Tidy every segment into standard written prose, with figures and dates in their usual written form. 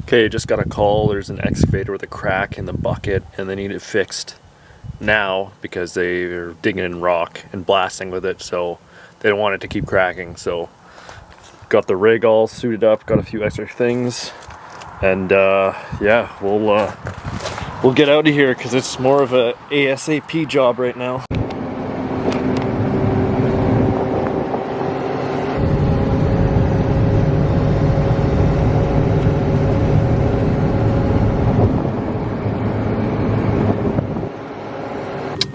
Okay, just got a call. There's an excavator with a crack in the bucket and they need it fixed now because they are digging in rock and blasting with it, so they don't want it to keep cracking. So got the rig all suited up, got a few extra things, and yeah, we'll get out of here because it's more of a ASAP job right now.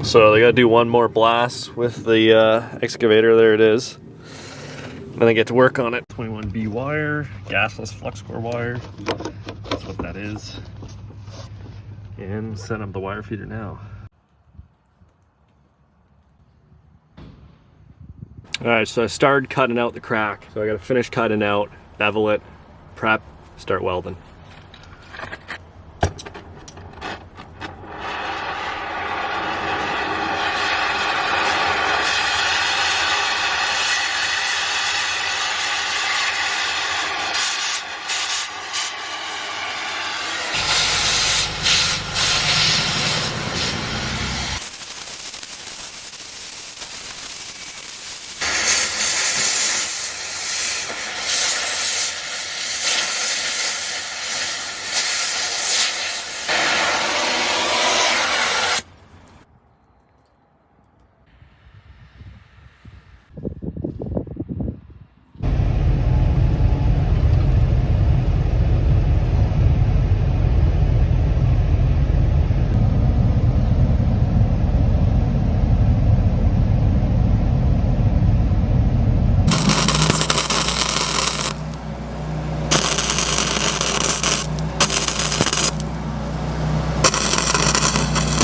So they gotta do one more blast with the excavator. There it is. And then I get to work on it. 21B wire, gasless flux core wire. That's what that is. And set up the wire feeder now. Alright, so I started cutting out the crack. So I gotta finish cutting out, bevel it, prep, start welding.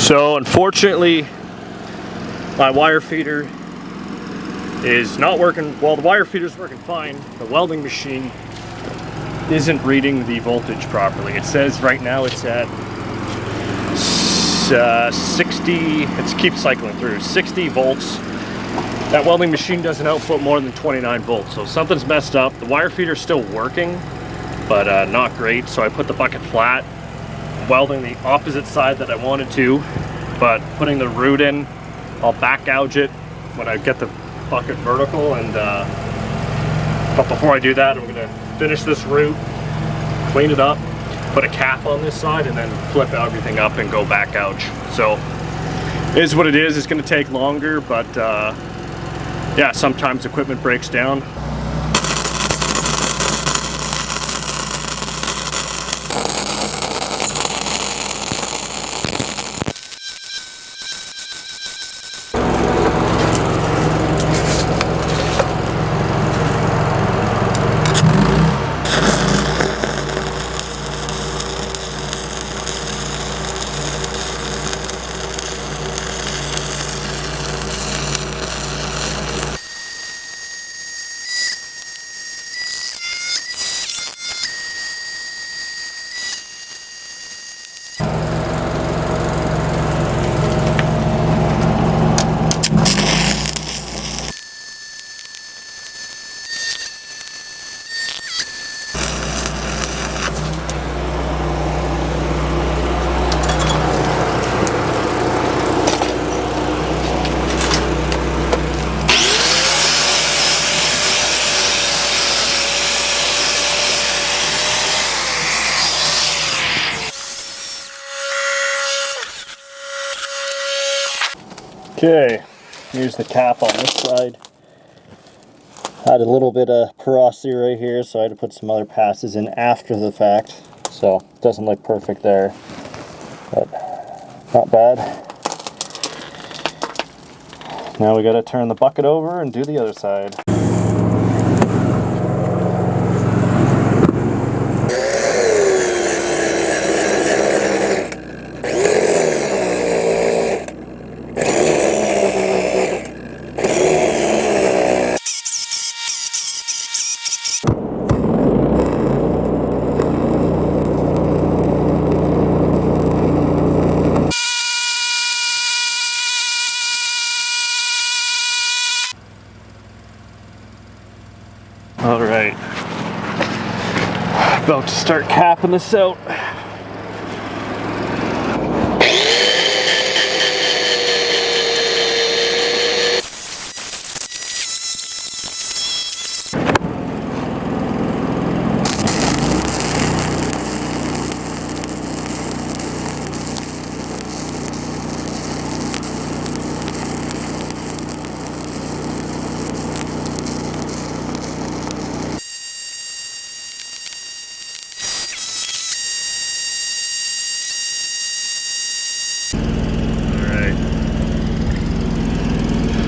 So unfortunately, my wire feeder is not working. Well, the wire feeder is working fine. The welding machine isn't reading the voltage properly. It says right now it's at 60, it keeps cycling through, 60 volts. That welding machine doesn't output more than 29 volts, so something's messed up. The wire feeder is still working, but not great. So I put the bucket flat, welding the opposite side that I wanted to, but putting the root in, I'll back gouge it when I get the bucket vertical. And but before I do that, I'm gonna finish this root, clean it up, put a cap on this side, and then flip everything up and go back gouge. So it is what it is. It's gonna take longer, but yeah, sometimes equipment breaks down. Okay, here's the cap on this side. Had a little bit of porosity right here, so I had to put some other passes in after the fact. So it doesn't look perfect there, but not bad. Now we gotta turn the bucket over and do the other side. Start capping this out.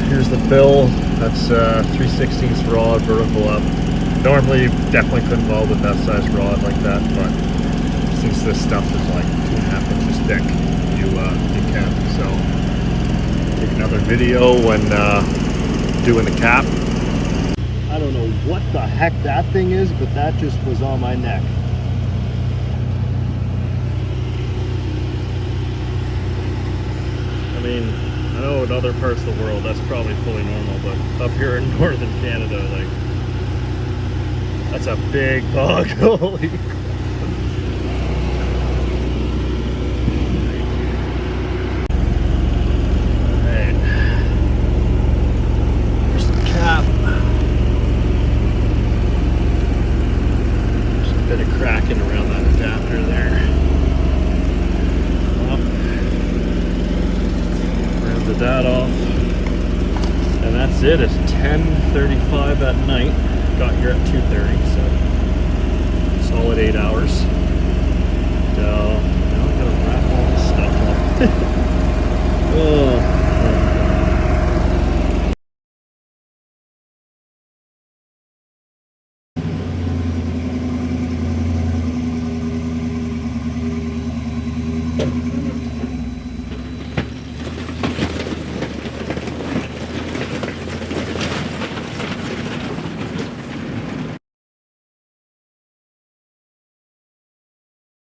Here's the fill. That's 3/16 rod, vertical up. Normally, definitely couldn't weld with that size rod like that, but since this stuff is like 2.5 inches thick, you can. So, take another video when doing the cap. I don't know what the heck that thing is, but that just was on my neck. I mean, I know in other parts of the world that's probably fully normal, but up here in northern Canada, like, that's a big bug. Holy. Alright. There's the cap. Just a bit of cracking around that adapter there. That off, and that's it. It's 10:35 at night. Got here at 2:30, so solid 8 hours. So now I gotta wrap all this stuff up. Oh.